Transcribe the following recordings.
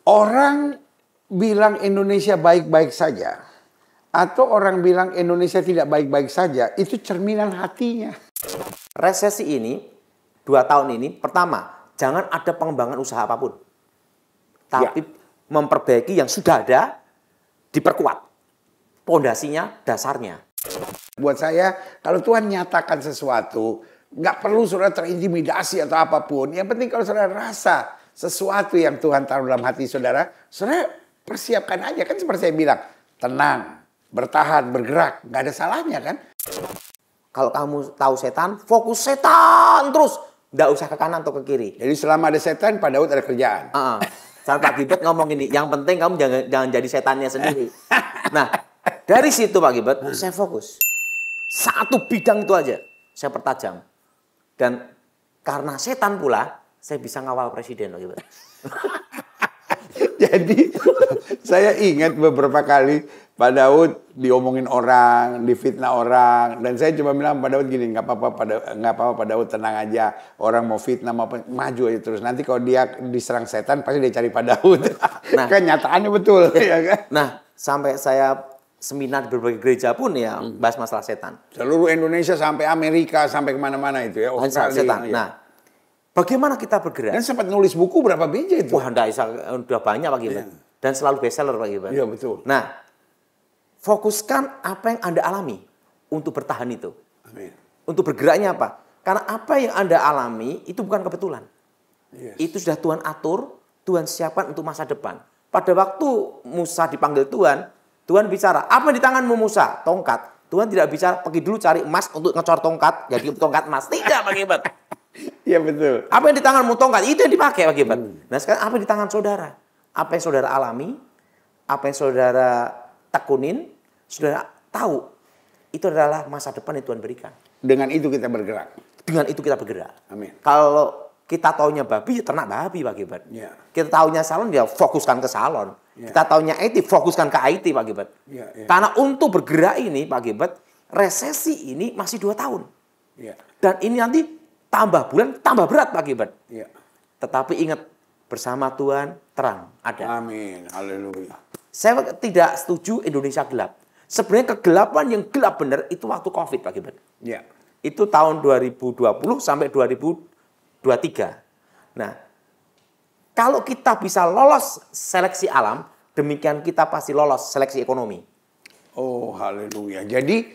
Orang bilang Indonesia baik-baik saja, atau orang bilang Indonesia tidak baik-baik saja, itu cerminan hatinya. Resesi ini, 2 tahun ini, pertama, jangan ada pengembangan usaha apapun. Tapi memperbaiki yang sudah ada, diperkuat. Pondasinya, dasarnya. Buat saya, kalau Tuhan nyatakan sesuatu, nggak perlu saudara terintimidasi atau apapun. Yang penting kalau saudara rasa sesuatu yang Tuhan taruh dalam hati saudara, saudara persiapkan aja. Kan seperti saya bilang, tenang, bertahan, bergerak. Nggak ada salahnya kan? Kalau kamu tahu setan, fokus setan terus. Nggak usah ke kanan atau ke kiri. Jadi selama ada setan, Pak Daud ada kerjaan. Saat Pak Gibet ngomong gini, yang penting kamu jangan jadi setannya sendiri. Nah, dari situ Pak Gibet, saya fokus. Satu bidang itu aja, saya pertajam. Dan karena setan pula, saya bisa ngawal presiden Pak Gibet. Jadi saya ingat beberapa kali Pak Daud diomongin orang, difitnah orang, dan saya cuma bilang Pak Daud gini, nggak apa-apa Pak Daud, tenang aja, orang mau fitnah mau maju aja terus. Nanti kalau dia diserang setan pasti dia cari Pak Daud. Nah, kenyataannya betul. Ya kan? Nah, sampai saya seminar di berbagai gereja pun ya bahas masalah setan. Seluruh Indonesia sampai Amerika sampai kemana-mana itu ya. Australia. Setan. Nah, bagaimana kita bergerak? Dan sempat nulis buku berapa biji itu? Wah, udah banyak Pak Gibet. Dan selalu bestseller Pak Gibet. Iya betul. Nah, fokuskan apa yang Anda alami untuk bertahan itu. Amin. Untuk bergeraknya apa? Karena apa yang Anda alami itu bukan kebetulan. Yes. Itu sudah Tuhan atur, Tuhan siapkan untuk masa depan. Pada waktu Musa dipanggil Tuhan, Tuhan bicara, apa yang di tanganmu Musa? Tongkat. Tuhan tidak bicara, pergi dulu cari emas untuk ngecor tongkat, jadi tongkat emas. Tidak Pak Gibet. Iya betul. Apa yang di tanganmu tongkat, itu yang dipakai Pak Gibet. Nah sekarang apa yang di tangan saudara? Apa yang saudara alami? Apa yang saudara tekunin? Saudara tahu, itu adalah masa depan yang Tuhan berikan. Dengan itu kita bergerak. Dengan itu kita bergerak. Amin. Kalau kita taunya babi, ya ternak babi Pak Gibet. Ya. Kita taunya salon, ya fokuskan ke salon. Ya. Kita taunya IT, fokuskan ke IT Pak Gibet. Ya, ya. Karena untuk bergerak ini Pak Gibet, resesi ini masih 2 tahun. Ya. Dan ini nanti tambah bulan, tambah berat Pak Gibet. Ya. Tetapi ingat, bersama Tuhan terang ada. Amin. Haleluya. Saya tidak setuju Indonesia gelap. Sebenarnya kegelapan yang gelap benar itu waktu COVID Pak Gibet. Ya. Itu tahun 2020 sampai 2023. Nah, kalau kita bisa lolos seleksi alam, demikian kita pasti lolos seleksi ekonomi. Oh, haleluya. Jadi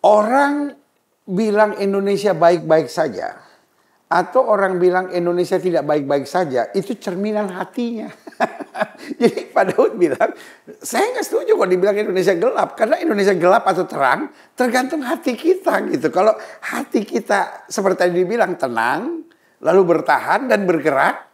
orang bilang Indonesia baik-baik saja, atau orang bilang Indonesia tidak baik-baik saja, itu cerminan hatinya. Jadi Pak Daud bilang, saya nggak setuju kalau dibilang Indonesia gelap. Karena Indonesia gelap atau terang, tergantung hati kita gitu. Kalau hati kita seperti tadi dibilang tenang, lalu bertahan dan bergerak,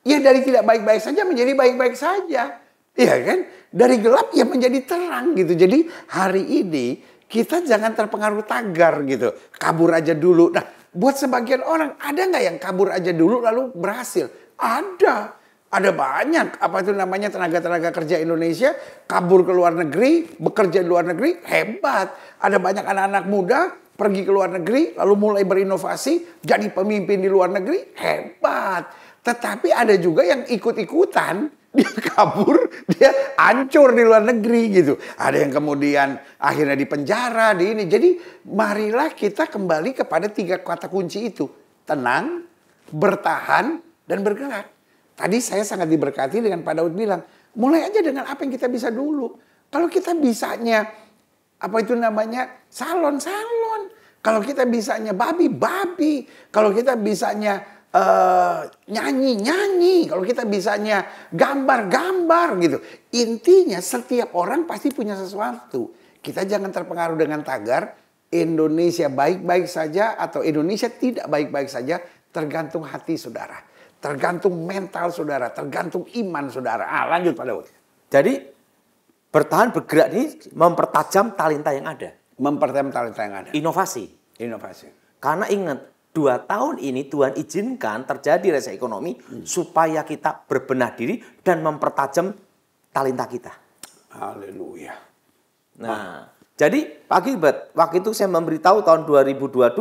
ya dari tidak baik-baik saja menjadi baik-baik saja. Iya kan? Dari gelap ya menjadi terang gitu. Jadi hari ini kita jangan terpengaruh tagar gitu. Kabur aja dulu. Nah, buat sebagian orang, ada nggak yang kabur aja dulu lalu berhasil? Ada. Ada banyak, apa itu namanya, tenaga-tenaga kerja Indonesia kabur ke luar negeri, bekerja di luar negeri, hebat. Ada banyak anak-anak muda pergi ke luar negeri, lalu mulai berinovasi, jadi pemimpin di luar negeri, hebat. Tetapi ada juga yang ikut-ikutan, dia kabur, dia hancur di luar negeri gitu. Ada yang kemudian akhirnya di penjara, di ini. Jadi marilah kita kembali kepada 3 kata kunci itu. Tenang, bertahan, dan bergerak. Tadi saya sangat diberkati dengan Pak Daud bilang, mulai aja dengan apa yang kita bisa dulu. Kalau kita bisanya, apa itu namanya, salon-salon. Kalau kita bisanya babi-babi. Kalau kita bisanya nyanyi-nyanyi. Kalau kita bisanya gambar-gambar gitu. Intinya setiap orang pasti punya sesuatu. Kita jangan terpengaruh dengan tagar Indonesia baik-baik saja atau Indonesia tidak baik-baik saja, tergantung hati saudara. Tergantung mental saudara, tergantung iman saudara. Lanjut Pak Daud. Jadi bertahan bergerak ini mempertajam talenta yang ada. Mempertajam talenta yang ada. Inovasi. Karena ingat, 2 tahun ini Tuhan izinkan terjadi resesi ekonomi supaya kita berbenah diri dan mempertajam talenta kita. Haleluya. Nah, jadi Pak Gibet, waktu itu saya memberitahu tahun 2022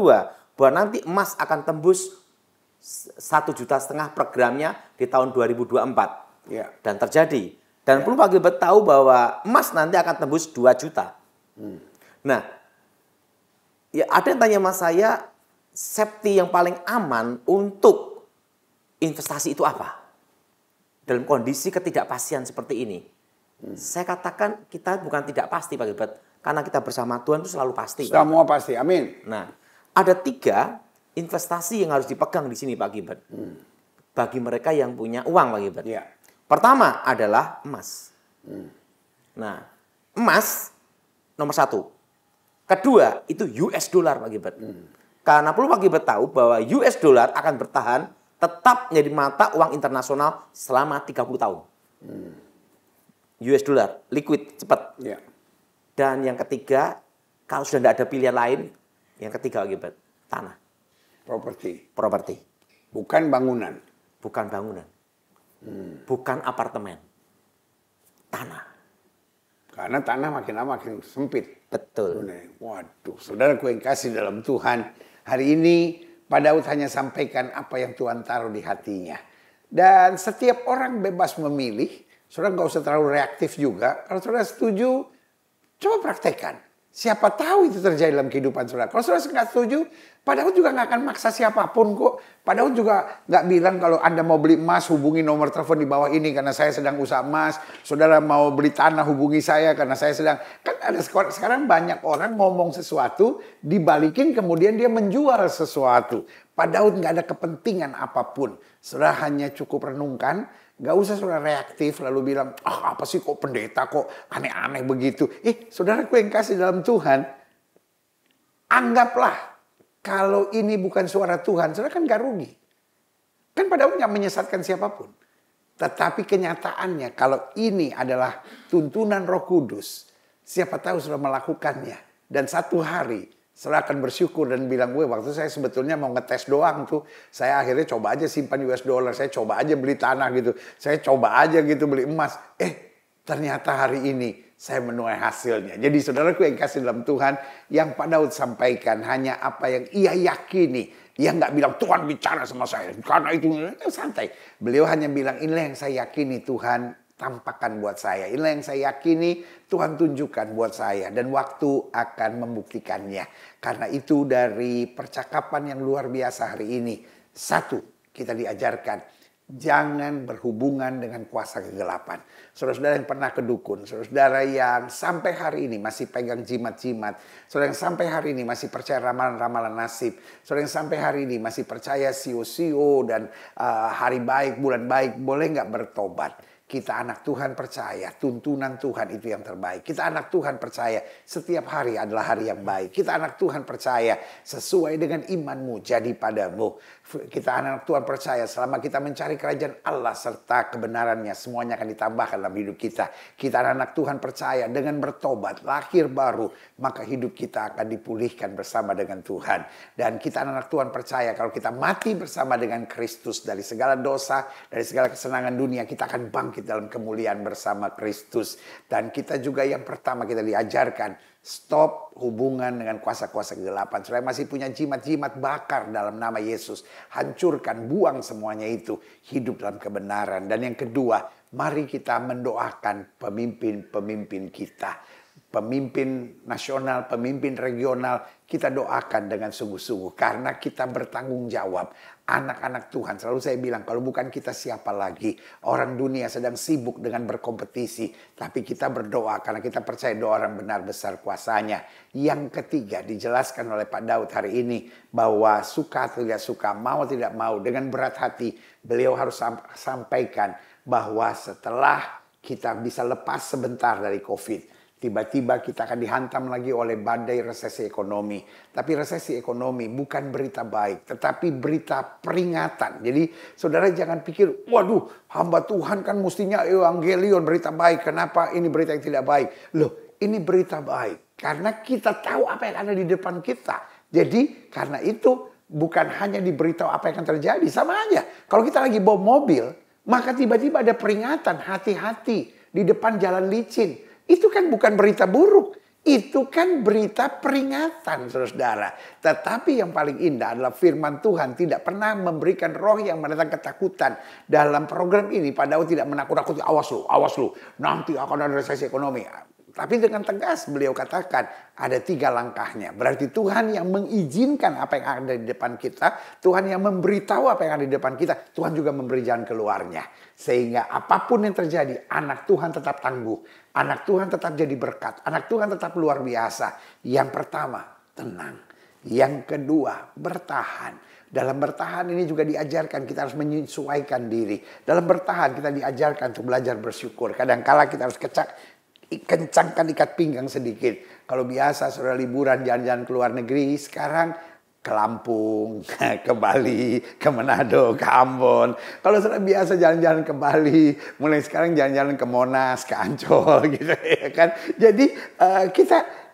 bahwa nanti emas akan tembus 1,5 juta programnya di tahun 2024. Ya. Dan terjadi. Dan perlu Pak Gilbert tahu bahwa emas nanti akan tembus 2 juta. Nah, ya ada yang tanya sama saya, safety yang paling aman untuk investasi itu apa? Dalam kondisi ketidakpastian seperti ini. Saya katakan kita bukan tidak pasti Pak Gilbert. Karena kita bersama Tuhan itu selalu pasti. Semua pasti, amin. Nah, ada 3 investasi yang harus dipegang di sini Pak Gilbert. Bagi mereka yang punya uang Pak Gilbert. Ya. Pertama adalah emas. Nah, emas nomor 1. Kedua itu US dollar Pak Gilbert. Karena perlu Pak Gilbert tahu bahwa US dollar akan bertahan tetap menjadi mata uang internasional selama 30 tahun. US dollar, liquid, cepat. Ya. Dan yang ketiga, kalau sudah tidak ada pilihan lain, yang ketiga Pak Gilbert, tanah. Properti. Bukan bangunan. Bukan apartemen. Tanah. Karena tanah makin lama makin sempit. Betul. Waduh, saudaraku yang kasih dalam Tuhan. Hari ini Pak Daud hanya sampaikan apa yang Tuhan taruh di hatinya. Dan setiap orang bebas memilih. Saudara nggak usah terlalu reaktif juga. Kalau saudara setuju, coba praktekkan. Siapa tahu itu terjadi dalam kehidupan saudara. Kalau saudara nggak setuju, Pak Daud juga nggak akan maksa siapapun kok. Pak Daud juga nggak bilang kalau Anda mau beli emas, hubungi nomor telepon di bawah ini karena saya sedang usaha emas. Saudara mau beli tanah, hubungi saya karena saya sedang. Kan ada sekarang banyak orang ngomong sesuatu, dibalikin kemudian dia menjual sesuatu. Pak Daud nggak ada kepentingan apapun. Saudara hanya cukup renungkan. Gak usah saudara reaktif lalu bilang, apa sih kok pendeta kok aneh-aneh begitu. Saudaraku yang kasih dalam Tuhan, anggaplah kalau ini bukan suara Tuhan, saudara kan gak rugi. Kan Pak Daud gak menyesatkan siapapun. Tetapi kenyataannya kalau ini adalah tuntunan Roh Kudus, siapa tahu saudara melakukannya. Dan satu hari saudara akan bersyukur dan bilang, waktu saya sebetulnya mau ngetes doang tuh. Saya akhirnya coba aja simpan US dollar. Saya coba aja beli tanah gitu. Saya coba aja gitu beli emas. Ternyata hari ini saya menuai hasilnya. Jadi saudaraku yang kasih dalam Tuhan, yang Pak Daud sampaikan hanya apa yang ia yakini. Ia nggak bilang Tuhan bicara sama saya. Karena itu santai. Beliau hanya bilang inilah yang saya yakini Tuhan tampakkan buat saya. Inilah yang saya yakini Tuhan tunjukkan buat saya. Dan waktu akan membuktikannya. Karena itu dari percakapan yang luar biasa hari ini. 1, kita diajarkan. Jangan berhubungan dengan kuasa kegelapan. Saudara-saudara yang pernah ke dukun. Saudara-saudara yang sampai hari ini masih pegang jimat-jimat. Saudara yang sampai hari ini masih percaya ramalan-ramalan nasib. Saudara yang sampai hari ini masih percaya sio-sio dan hari baik, bulan baik. Boleh nggak bertobat? Kita anak Tuhan percaya tuntunan Tuhan itu yang terbaik. Kita anak Tuhan percaya setiap hari adalah hari yang baik. Kita anak Tuhan percaya sesuai dengan imanmu jadi padamu. Kita anak Tuhan percaya selama kita mencari kerajaan Allah serta kebenarannya semuanya akan ditambahkan dalam hidup kita. Kita anak Tuhan percaya dengan bertobat, lahir baru, maka hidup kita akan dipulihkan bersama dengan Tuhan. Dan kita anak Tuhan percaya kalau kita mati bersama dengan Kristus dari segala dosa, dari segala kesenangan dunia, kita akan bangkit dalam kemuliaan bersama Kristus. Dan kita juga yang pertama kita diajarkan, stop hubungan dengan kuasa-kuasa kegelapan. Saudara masih punya jimat-jimat, bakar dalam nama Yesus. Hancurkan, buang semuanya itu. Hidup dalam kebenaran. Dan yang kedua, mari kita mendoakan pemimpin-pemimpin kita. Pemimpin nasional, pemimpin regional, kita doakan dengan sungguh-sungguh. Karena kita bertanggung jawab. Anak-anak Tuhan, selalu saya bilang, kalau bukan kita siapa lagi. Orang dunia sedang sibuk dengan berkompetisi. Tapi kita berdoa karena kita percaya doa orang benar besar kuasanya. Yang ketiga, dijelaskan oleh Pak Daud hari ini. Bahwa suka atau tidak suka, mau tidak mau, dengan berat hati. Beliau harus sampaikan bahwa setelah kita bisa lepas sebentar dari COVID, tiba-tiba kita akan dihantam lagi oleh badai resesi ekonomi. Tapi resesi ekonomi bukan berita baik, tetapi berita peringatan. Jadi saudara jangan pikir, waduh hamba Tuhan kan mestinya evangelion berita baik. Kenapa ini berita yang tidak baik? Loh, ini berita baik. Karena kita tahu apa yang ada di depan kita. Jadi karena itu bukan hanya diberitahu apa yang akan terjadi. Sama aja. Kalau kita lagi bawa mobil, maka tiba-tiba ada peringatan, hati-hati di depan jalan licin. Itu kan bukan berita buruk. Itu kan berita peringatan, saudara. Tetapi yang paling indah adalah firman Tuhan tidak pernah memberikan roh yang mendatangkan ketakutan. Dalam program ini, Pak Daud tidak menakut-nakuti, awas lu, nanti akan ada resesi ekonomi. Tapi dengan tegas beliau katakan ada 3 langkahnya. Berarti Tuhan yang mengizinkan apa yang ada di depan kita. Tuhan yang memberitahu apa yang ada di depan kita. Tuhan juga memberi jalan keluarnya. Sehingga apapun yang terjadi, anak Tuhan tetap tangguh. Anak Tuhan tetap jadi berkat. Anak Tuhan tetap luar biasa. Yang pertama, tenang. Yang kedua, bertahan. Dalam bertahan ini juga diajarkan kita harus menyesuaikan diri. Dalam bertahan kita diajarkan untuk belajar bersyukur. Kadang-kala kita harus kencangkan ikat pinggang sedikit. Kalau biasa saudara liburan jalan-jalan ke luar negeri, sekarang ke Lampung, ke Bali, ke Manado, ke Ambon. Kalau saudara biasa jalan-jalan ke Bali, mulai sekarang jalan-jalan ke Monas, ke Ancol gitu ya kan. Jadi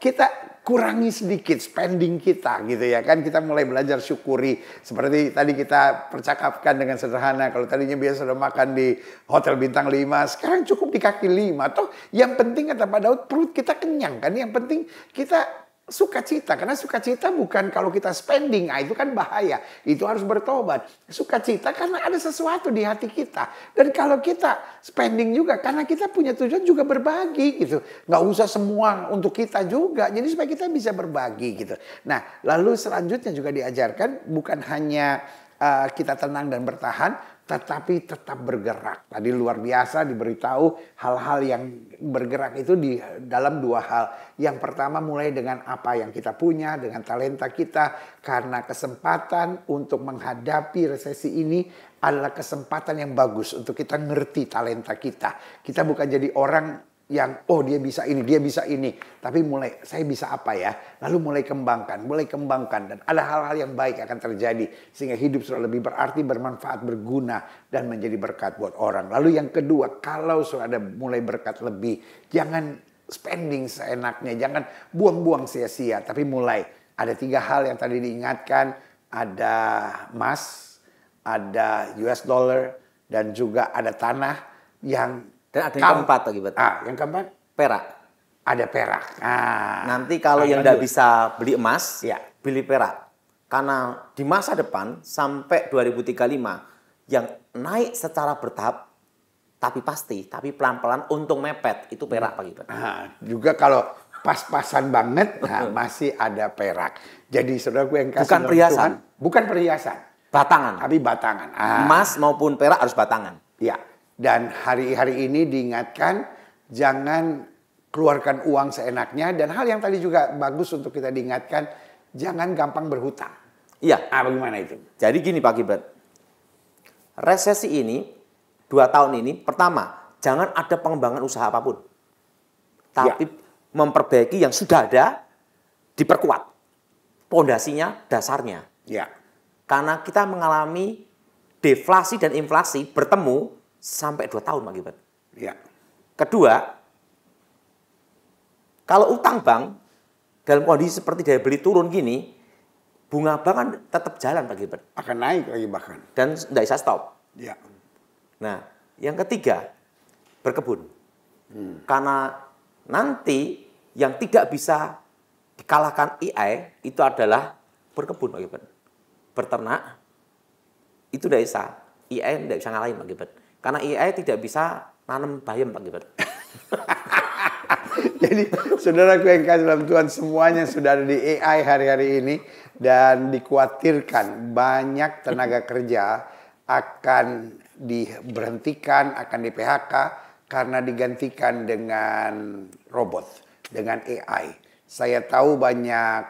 kita kurangi sedikit spending kita gitu ya kan. Kita mulai belajar syukuri. Seperti tadi kita percakapkan dengan sederhana. Kalau tadinya biasa sudah makan di hotel bintang 5, sekarang cukup di kaki 5. Toh yang penting kata Pak Daud, perut kita kenyang kan. Yang penting kita sukacita. Karena sukacita bukan kalau kita spending, itu kan bahaya. Itu harus bertobat. Sukacita karena ada sesuatu di hati kita. Dan kalau kita spending juga karena kita punya tujuan juga berbagi gitu. Nggak usah semua untuk kita juga. Jadi supaya kita bisa berbagi gitu. Nah, lalu selanjutnya juga diajarkan bukan hanya kita tenang dan bertahan, tetapi tetap bergerak. Tadi luar biasa diberitahu hal-hal yang bergerak itu di dalam 2 hal. Yang pertama mulai dengan apa yang kita punya, dengan talenta kita. Karena kesempatan untuk menghadapi resesi ini adalah kesempatan yang bagus untuk kita ngerti talenta kita. Kita bukan jadi orang yang dia bisa ini, tapi mulai saya bisa apa ya, lalu mulai kembangkan dan ada hal-hal yang baik akan terjadi sehingga hidup sudah lebih berarti, bermanfaat, berguna dan menjadi berkat buat orang. Lalu yang kedua, kalau sudah ada mulai berkat lebih, jangan spending seenaknya, jangan buang-buang sia-sia, tapi mulai ada 3 hal yang tadi diingatkan, ada emas, ada US dollar dan juga ada tanah yang Dan ada yang keempat lagi, Bet. Yang keempat? Perak. Ada perak. Nanti kalau yang tidak bisa beli emas, ya, beli perak. Karena di masa depan sampai 2035 yang naik secara bertahap, tapi pasti, tapi pelan-pelan untung mepet, itu perak Pak Gibran. Juga kalau pas-pasan banget, masih ada perak. Jadi saudaraku yang kasih bukan perhiasan. Tuhan, bukan perhiasan. Batangan. Tapi batangan. Emas maupun perak harus batangan. Ya. Dan hari-hari ini diingatkan jangan keluarkan uang seenaknya. Dan hal yang tadi juga bagus untuk kita diingatkan, jangan gampang berhutang. Iya. Bagaimana itu? Jadi gini Pak Gibran, resesi ini 2 tahun ini, pertama jangan ada pengembangan usaha apapun. Tapi memperbaiki yang sudah ada, diperkuat. Pondasinya, dasarnya. Ya. Karena kita mengalami deflasi dan inflasi bertemu sampai 2 tahun, Pak Gibran. Ya. Kedua, kalau utang bank dalam kondisi seperti daya beli turun gini, bunga bank kan tetap jalan, Pak Gibran. Akan naik lagi bahkan. Dan tidak bisa stop. Ya. Nah, yang ketiga, berkebun. Karena nanti yang tidak bisa dikalahkan AI itu adalah berkebun, Pak Gibran. Berternak, itu tidak bisa. AI tidak bisa ngalahin, Pak Gibran. Karena AI tidak bisa nanam bayam, Pak Gibran. Jadi saudaraku yang kasih dalam Tuhan, semuanya sudah ada di AI hari-hari ini. Dan dikhawatirkan banyak tenaga kerja akan diberhentikan, akan di PHK karena digantikan dengan robot, dengan AI. Saya tahu banyak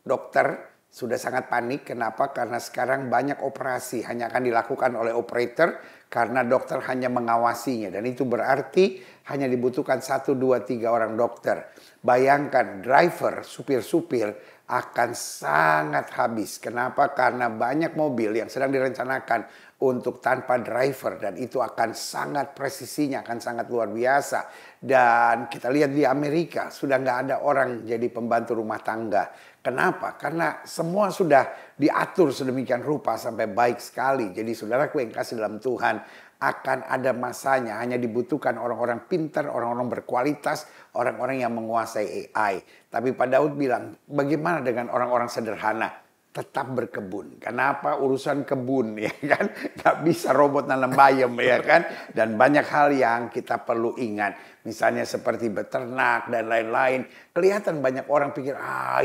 dokter sudah sangat panik. Kenapa? Karena sekarang banyak operasi hanya akan dilakukan oleh operator karena dokter hanya mengawasinya. Dan itu berarti hanya dibutuhkan 1, 2, 3 orang dokter. Bayangkan driver, supir-supir akan sangat habis. Kenapa? Karena banyak mobil yang sedang direncanakan untuk tanpa driver. Dan itu akan sangat presisinya, akan sangat luar biasa. Dan kita lihat di Amerika sudah nggak ada orang jadi pembantu rumah tangga. Kenapa? Karena semua sudah diatur sedemikian rupa sampai baik sekali. Jadi saudaraku yang kasih dalam Tuhan, akan ada masanya. Hanya dibutuhkan orang-orang pintar, orang-orang berkualitas, orang-orang yang menguasai AI. Tapi Pak Daud bilang, bagaimana dengan orang-orang sederhana? Tetap berkebun. Kenapa urusan kebun ya kan? Gak bisa robot nanam bayam ya kan? Dan banyak hal yang kita perlu ingat. Misalnya seperti beternak dan lain-lain. Kelihatan banyak orang pikir,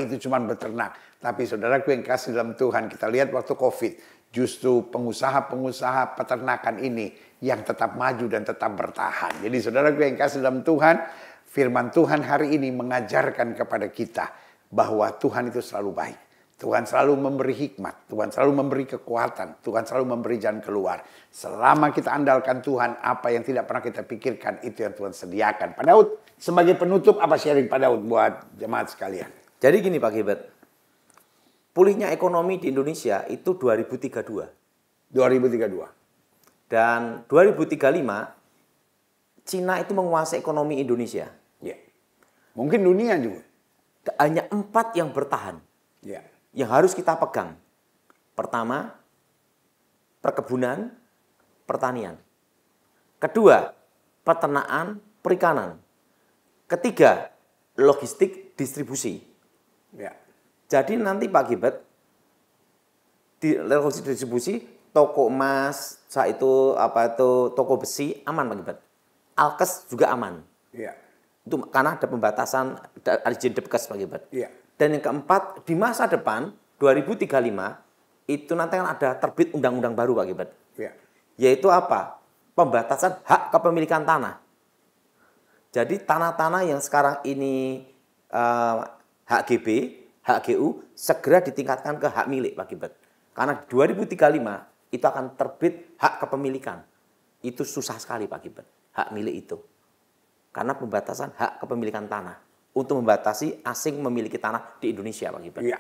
itu cuma beternak. Tapi saudaraku yang kasih dalam Tuhan, kita lihat waktu COVID. Justru pengusaha-pengusaha peternakan ini yang tetap maju dan tetap bertahan. Jadi saudaraku yang kasih dalam Tuhan, firman Tuhan hari ini mengajarkan kepada kita bahwa Tuhan itu selalu baik. Tuhan selalu memberi hikmat, Tuhan selalu memberi kekuatan, Tuhan selalu memberi jalan keluar. Selama kita andalkan Tuhan, apa yang tidak pernah kita pikirkan, itu yang Tuhan sediakan. Pak Daud, sebagai penutup, apa sharing Pak Daud buat jemaat sekalian? Jadi gini Pak Gilbert, pulihnya ekonomi di Indonesia itu 2032. 2032. Dan 2035, Cina itu menguasai ekonomi Indonesia. Ya. Mungkin dunia juga. Hanya 4 yang bertahan. Ya. Yang harus kita pegang. Pertama, perkebunan, pertanian. Kedua, peternakan, perikanan. Ketiga, logistik, distribusi. Ya. Jadi nanti Pak Gilbert, di logistik distribusi, toko emas, toko besi, aman Pak Gilbert. Alkes juga aman. Ya. Itu karena ada pembatasan, ada izin Depkes Pak Gilbert. Ya. Dan yang keempat, di masa depan 2035 itu nanti akan ada terbit undang-undang baru Pak Gilbert. Ya. Yaitu apa? Pembatasan hak kepemilikan tanah. Jadi tanah-tanah yang sekarang ini HGB, HGU segera ditingkatkan ke hak milik Pak Gilbert. Karena 2035 itu akan terbit hak kepemilikan. Itu susah sekali Pak Gilbert, hak milik itu. Karena pembatasan hak kepemilikan tanah. Untuk membatasi asing memiliki tanah di Indonesia Pak Gilbert. Iya.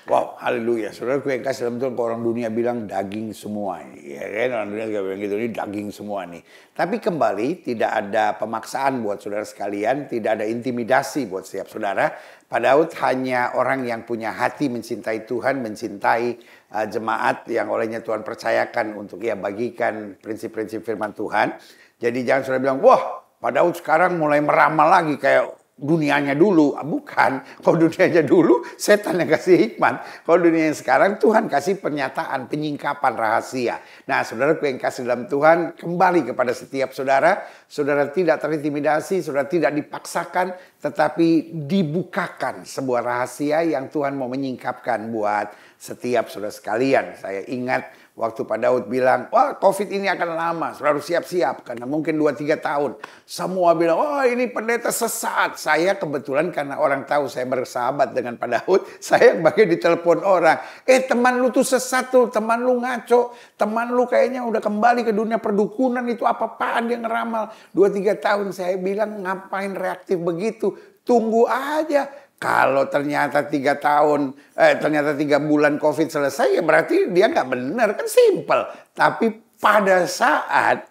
Wow, haleluya. Saudaraku yang kasih dalam Tuhan, orang dunia bilang daging semua. Ya kan, orang dunia bilang gitu, ini daging semua nih. Tapi kembali, tidak ada pemaksaan buat saudara sekalian, tidak ada intimidasi buat setiap saudara. Pak Daud hanya orang yang punya hati mencintai Tuhan, mencintai jemaat yang olehnya Tuhan percayakan untuk bagikan prinsip-prinsip firman Tuhan. Jadi jangan saudara bilang, wah Pak Daud sekarang mulai meramal lagi kayak dunianya dulu. Bukan, kalau dunianya dulu setan yang kasih hikmat. Kalau dunia yang sekarang Tuhan kasih pernyataan, penyingkapan rahasia. Nah saudaraku yang kasih dalam Tuhan, kembali kepada setiap saudara. Saudara tidak terintimidasi, saudara tidak dipaksakan, tetapi dibukakan sebuah rahasia yang Tuhan mau menyingkapkan buat setiap saudara sekalian. Saya ingat waktu Pak Daud bilang, wah COVID ini akan lama, saudara siap-siap. Karena mungkin 2-3 tahun. Semua bilang, oh ini pendeta sesat. Saya kebetulan karena orang tahu saya bersahabat dengan Pak Daud, saya bagai ditelepon orang. Teman lu tuh sesat tuh, teman lu ngaco. Teman lu kayaknya udah kembali ke dunia perdukunan, itu apa-apaan dia ngeramal. 2-3 tahun saya bilang, ngapain reaktif begitu? Tunggu aja. Kalau ternyata 3 tahun, ternyata 3 bulan COVID selesai, ya berarti dia nggak benar, kan simple. Tapi pada saat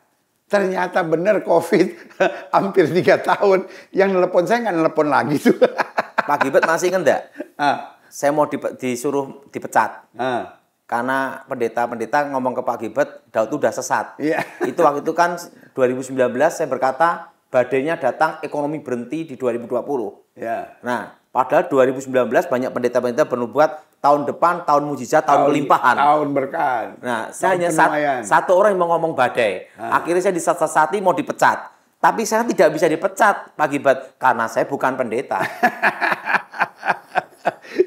ternyata benar COVID hampir 3 tahun, yang nelpon saya nggak nelpon lagi tuh. Pak Gilbert masih ingat enggak? Saya mau disuruh dipecat. Karena pendeta-pendeta ngomong ke Pak Gilbert, Daud itu udah sesat. Yeah. Itu waktu itu kan 2019 saya berkata, badainya datang, ekonomi berhenti di 2020. Yeah. Nah, padahal 2019 banyak pendeta-pendeta bernubuat tahun depan, tahun mujizat, tahun kelimpahan. Tahun berkah. Nah, saya hanya satu orang yang mau ngomong badai. Akhirnya saya disesati mau dipecat. Tapi saya tidak bisa dipecat, Pak Gilbert, karena saya bukan pendeta.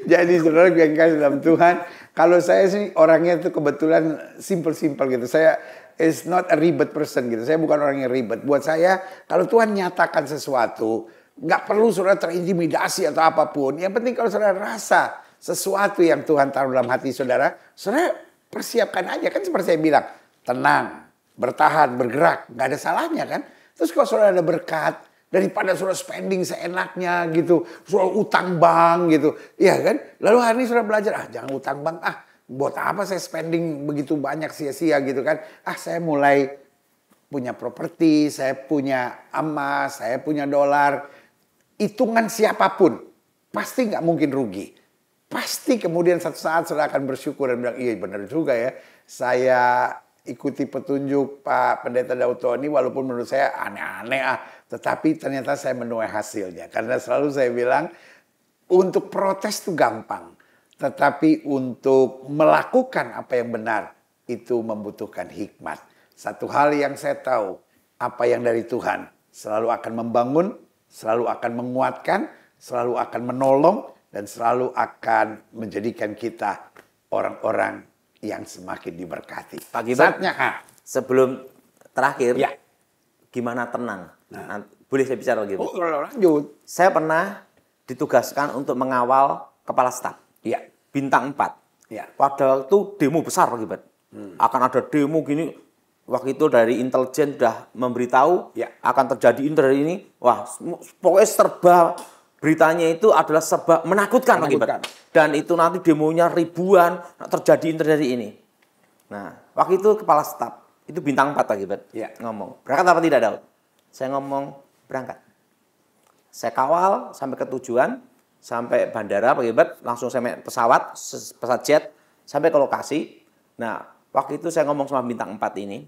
Jadi saudara yang kasih dalam Tuhan, kalau saya sih orangnya itu kebetulan simple-simple gitu. Saya is not a ribet person gitu. Saya bukan orang yang ribet. Buat saya, kalau Tuhan nyatakan sesuatu, nggak perlu saudara terintimidasi atau apapun. Yang penting kalau saudara rasa sesuatu yang Tuhan taruh dalam hati saudara, saudara persiapkan aja. Kan seperti saya bilang, tenang, bertahan, bergerak, nggak ada salahnya kan. Terus kalau saudara ada berkat, daripada saudara spending seenaknya gitu, saudara utang bank gitu, ya kan. Lalu hari ini saudara belajar, jangan utang bank, buat apa saya spending begitu banyak sia-sia gitu kan. Saya mulai punya properti, saya punya emas, saya punya dolar. Hitungan siapapun, pasti nggak mungkin rugi. Pasti kemudian satu saat saudara akan bersyukur dan bilang, iya benar juga ya. Saya ikuti petunjuk Pak Pendeta Daud Tony, walaupun menurut saya aneh-aneh tetapi ternyata saya menuai hasilnya. Karena selalu saya bilang, untuk protes itu gampang, tetapi untuk melakukan apa yang benar itu membutuhkan hikmat. Satu hal yang saya tahu, apa yang dari Tuhan selalu akan membangun, selalu akan menguatkan, selalu akan menolong, dan selalu akan menjadikan kita orang-orang yang semakin diberkati. Pak Gilbert, Saatnya, sebelum terakhir, ya. gimana tenang? Boleh saya bicara gitu? Oh, lanjut. Saya pernah ditugaskan untuk mengawal kepala staf. Ya. Bintang 4. Ya. Pada waktu demo besar, Pak Gilbert. Akan ada demo gini. Waktu itu dari intelijen sudah memberitahu akan terjadi ini. Wah, pokoknya serba beritanya itu adalah serba menakutkan, Pak Gilbert. Dan itu nanti demonya ribuan, terjadi ini. Nah, waktu itu kepala staf, itu bintang 4, Pak Gilbert, ngomong, berangkat apa tidak, Daud? Saya ngomong, berangkat. Saya kawal sampai ke tujuan, sampai bandara, Pak Gilbert, langsung saya naik pesawat jet, sampai ke lokasi. Nah, waktu itu saya ngomong sama bintang 4 ini,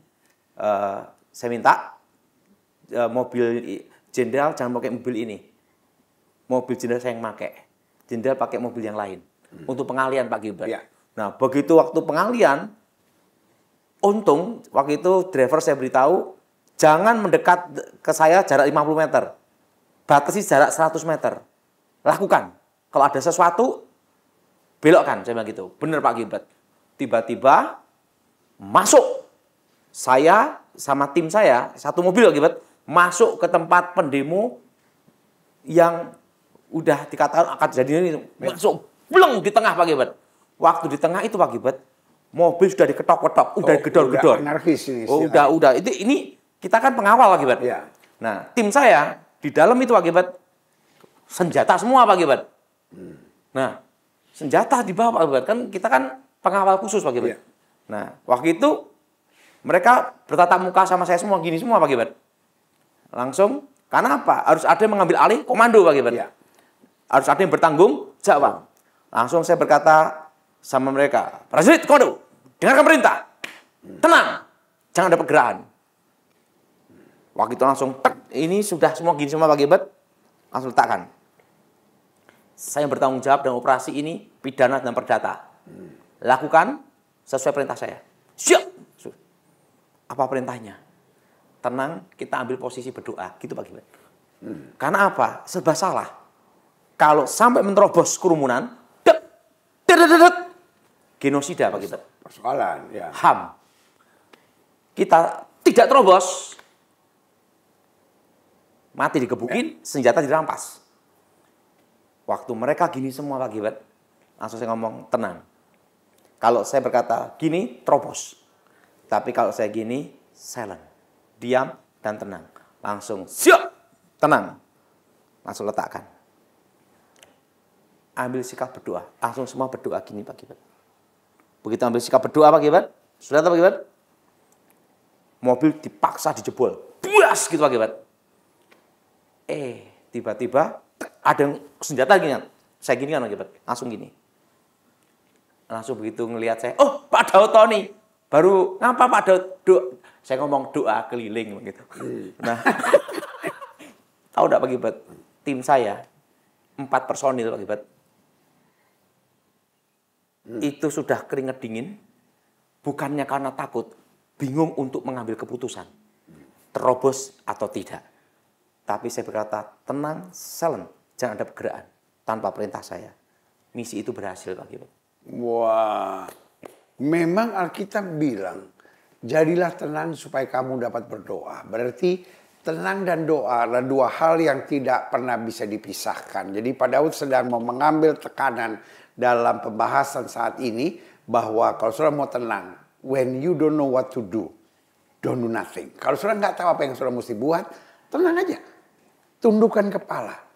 saya minta mobil jenderal jangan pakai mobil ini. Mobil jenderal saya yang pakai. Jenderal pakai mobil yang lain. Untuk pengalian, Pak Gilbert. Ya. Nah, begitu waktu pengalian, untung waktu itu driver saya beritahu, jangan mendekat ke saya jarak 50 meter. Batasi jarak 100 meter. Lakukan. Kalau ada sesuatu, belokkan. Saya bilang gitu. Benar, Pak Gilbert. Tiba-tiba, masuk. Saya sama tim saya, satu mobil, Pak Gilbert, masuk ke tempat pendemo yang udah dikatakan akan jadi ini, masuk bleng di tengah, Pak Gilbert. Waktu di tengah itu, Pak Gilbert, mobil sudah diketok-ketok, udah gedor-gedor. Anarkis ini. Udah. Ini kita kan pengawal, Pak Gilbert. Ya. Nah, tim saya di dalam itu, Pak Gilbert, senjata semua, Pak Gilbert. Nah, senjata di bawah, Pak Gilbert. Kan kita kan pengawal khusus, Pak Gilbert. Ya. Nah, waktu itu mereka bertatap muka sama saya semua, gini semua, Pak Gilbert. Langsung, karena apa? Harus ada yang mengambil alih komando, Pak Gilbert. Ya. Harus ada yang bertanggung jawab. Langsung saya berkata sama mereka, prajurit komando, dengarkan perintah. Tenang, jangan ada pergerakan. Waktu itu langsung, ini sudah semua gini semua, Pak Gilbert. Langsung letakkan. Saya yang bertanggung jawab dengan operasi ini, pidana dan perdata. Lakukan sesuai perintah saya. Siap. Apa perintahnya? Tenang, kita ambil posisi berdoa. Gitu, Pak Gilbert. Karena apa? Serba salah. Kalau sampai menerobos kerumunan, genosida, Pak Gilbert. Persoalan, ya. HAM. Kita tidak terobos, mati digebukin, senjata dirampas. Waktu mereka gini semua, Pak Gilbert, langsung saya ngomong, tenang. Kalau saya berkata gini, terobos. Tapi kalau saya gini, silent. Diam dan tenang. Langsung, siap, tenang. Langsung letakkan. Ambil sikap berdoa. Langsung semua berdoa gini, Pak Gilbert. Begitu ambil sikap berdoa, Pak Gilbert, sudah tahu, Pak Gilbert? Mobil dipaksa dijebol. Buas gitu, Pak Gilbert. Tiba-tiba ada yang senjata gini kan. Saya gini kan, Pak Gilbert. Langsung gini. Langsung begitu ngelihat saya, oh, Pak Daud Tony. Baru, ngapa Pak Daud? Saya ngomong doa keliling begitu. Nah, tahu enggak, Pak Gilbert? Tim saya 4 personil, Pak Gilbert. Itu sudah keringat dingin, bukannya karena takut, bingung untuk mengambil keputusan, terobos atau tidak. Tapi saya berkata, tenang, silent, jangan ada pergerakan tanpa perintah saya. Misi itu berhasil, Pak Gilbert. Wah, memang Alkitab bilang, jadilah tenang supaya kamu dapat berdoa. Berarti tenang dan doa adalah dua hal yang tidak pernah bisa dipisahkan. Jadi Pak Daud sedang mau mengambil tekanan dalam pembahasan saat ini bahwa kalau saudara mau tenang, when you don't know what to do, don't do nothing. Kalau saudara nggak tahu apa yang saudara mesti buat, tenang aja. Tundukkan kepala.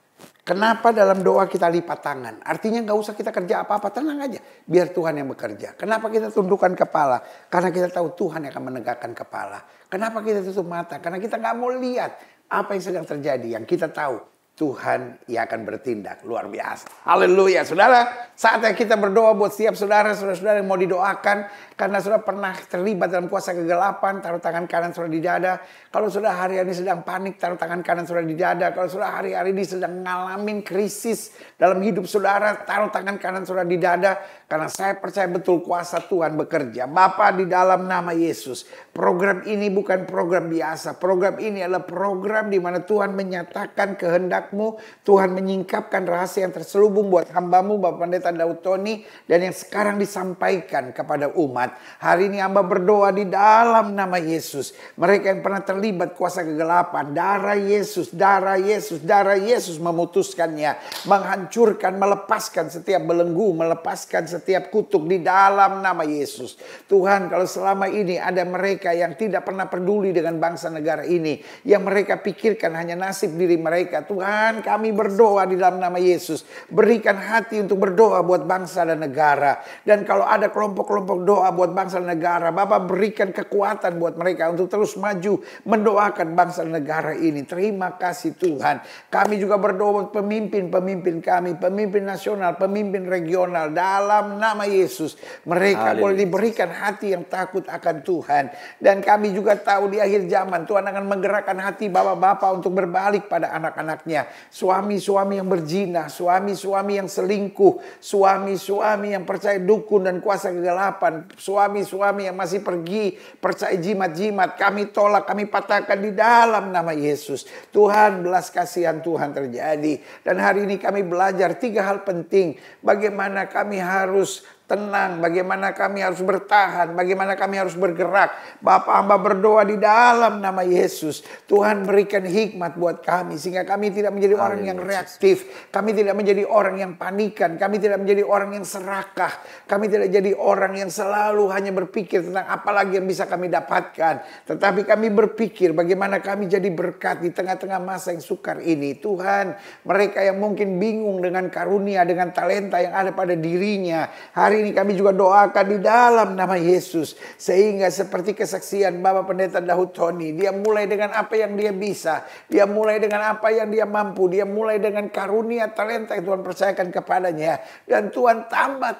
Kenapa dalam doa kita lipat tangan? Artinya nggak usah kita kerja apa-apa, tenang aja. Biar Tuhan yang bekerja. Kenapa kita tundukkan kepala? Karena kita tahu Tuhan yang akan menegakkan kepala. Kenapa kita tutup mata? Karena kita nggak mau lihat apa yang sedang terjadi. Yang kita tahu Tuhan yang akan bertindak luar biasa. Haleluya. Saudara, saatnya kita berdoa buat setiap saudara-saudara yang mau didoakan. Karena saudara pernah terlibat dalam kuasa kegelapan, taruh tangan kanan saudara di dada. Kalau saudara hari ini sedang panik, taruh tangan kanan saudara di dada. Kalau saudara hari-hari ini sedang ngalamin krisis dalam hidup saudara, taruh tangan kanan saudara di dada. Karena saya percaya betul kuasa Tuhan bekerja. Bapa, di dalam nama Yesus, program ini bukan program biasa. Program ini adalah program di mana Tuhan menyatakan kehendak-Mu. Tuhan menyingkapkan rahasia yang terselubung buat hamba-Mu, Bapak Pendeta Daud Tony. Dan yang sekarang disampaikan kepada umat. Hari ini hamba berdoa di dalam nama Yesus. Mereka yang pernah terlibat kuasa kegelapan. Darah Yesus, darah Yesus, darah Yesus memutuskannya. Menghancurkan, melepaskan setiap belenggu. Melepaskan setiap kutuk di dalam nama Yesus. Tuhan, kalau selama ini ada mereka yang tidak pernah peduli dengan bangsa negara ini. Yang mereka pikirkan hanya nasib diri mereka. Tuhan, kami berdoa di dalam nama Yesus. Berikan hati untuk berdoa buat bangsa dan negara. Dan kalau ada kelompok-kelompok doa buat bangsa dan negara, Bapak berikan kekuatan buat mereka untuk terus maju mendoakan bangsa dan negara ini. Terima kasih Tuhan. Kami juga berdoa buat pemimpin-pemimpin kami, pemimpin nasional, pemimpin regional dalam nama Yesus. Mereka boleh diberikan hati yang takut akan Tuhan. Dan kami juga tahu di akhir zaman Tuhan akan menggerakkan hati bapak-bapak untuk berbalik pada anak-anaknya. Suami-suami yang berzina, suami-suami yang selingkuh, suami-suami yang percaya dukun dan kuasa kegelapan, suami-suami yang masih pergi percaya jimat-jimat, kami tolak, kami patahkan di dalam nama Yesus. Tuhan, belas kasihan Tuhan terjadi. Dan hari ini kami belajar 3 hal penting. Bagaimana kami harus tenang, bagaimana kami harus bertahan, bagaimana kami harus bergerak. Bapak hamba berdoa di dalam nama Yesus. Tuhan berikan hikmat buat kami sehingga kami tidak menjadi orang yang reaktif. Kami tidak menjadi orang yang panikan. Kami tidak menjadi orang yang serakah. Kami tidak jadi orang yang selalu hanya berpikir tentang apa lagi yang bisa kami dapatkan. Tetapi kami berpikir bagaimana kami jadi berkat di tengah-tengah masa yang sukar ini. Tuhan, mereka yang mungkin bingung dengan karunia, dengan talenta yang ada pada dirinya. Hari ini kami juga doakan di dalam nama Yesus. Sehingga seperti kesaksian Bapak Pendeta Daud Tony. Dia mulai dengan apa yang dia bisa. Dia mulai dengan apa yang dia mampu. Dia mulai dengan karunia talenta yang Tuhan percayakan kepadanya. Dan Tuhan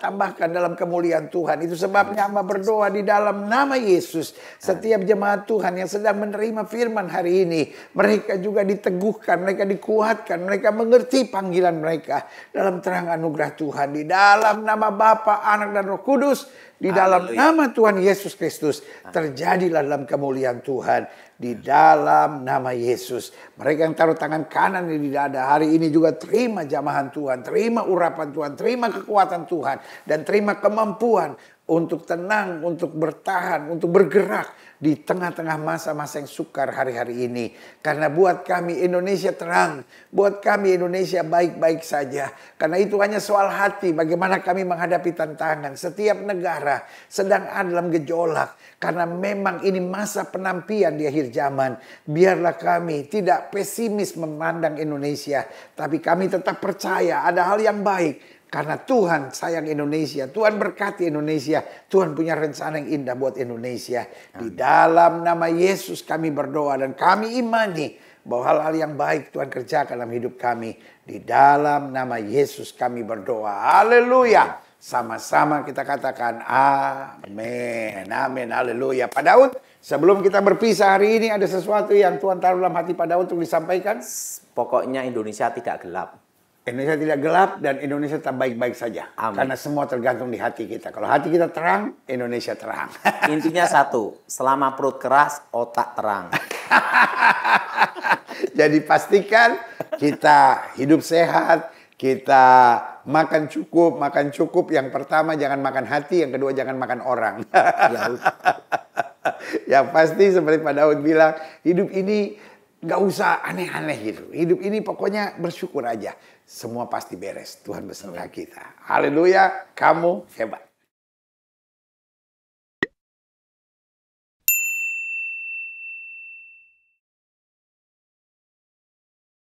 tambahkan dalam kemuliaan Tuhan. Itu sebabnya hamba berdoa di dalam nama Yesus. Setiap jemaat Tuhan yang sedang menerima firman hari ini. Mereka juga diteguhkan. Mereka dikuatkan. Mereka mengerti panggilan mereka. Dalam terang anugerah Tuhan. Di dalam nama Bapa, Anak dan Roh Kudus, di dalam nama Tuhan Yesus Kristus, terjadilah dalam kemuliaan Tuhan di dalam nama Yesus. Mereka yang taruh tangan kanan di dada hari ini juga terima jamahan Tuhan, terima urapan Tuhan, terima kekuatan Tuhan, dan terima kemampuan untuk tenang, untuk bertahan, untuk bergerak di tengah-tengah masa-masa yang sukar hari-hari ini. Karena buat kami Indonesia terang, buat kami Indonesia baik-baik saja. Karena itu hanya soal hati, bagaimana kami menghadapi tantangan. Setiap negara sedang ada dalam gejolak. Karena memang ini masa penampian di akhir zaman. Biarlah kami tidak pesimis memandang Indonesia, tapi kami tetap percaya ada hal yang baik. Karena Tuhan sayang Indonesia, Tuhan berkati Indonesia, Tuhan punya rencana yang indah buat Indonesia. Di dalam nama Yesus kami berdoa dan kami imani bahwa hal-hal yang baik Tuhan kerjakan dalam hidup kami. Di dalam nama Yesus kami berdoa. Haleluya. Sama-sama kita katakan amin. Amin. Haleluya. Pak Daud, sebelum kita berpisah hari ini ada sesuatu yang Tuhan taruh dalam hati Pak Daud untuk disampaikan? Pokoknya Indonesia tidak gelap. Indonesia tidak gelap dan Indonesia tetap baik-baik saja. Amin. Karena semua tergantung di hati kita. Kalau hati kita terang, Indonesia terang. Intinya satu, selama perut keras, otak terang. Jadi pastikan kita hidup sehat, kita makan cukup. Yang pertama jangan makan hati, yang kedua jangan makan orang. Yang pasti seperti Pak Daud bilang, hidup ini gak usah aneh-aneh gitu. Hidup ini pokoknya bersyukur aja. Semua pasti beres. Tuhan beserta kita. Haleluya, kamu hebat.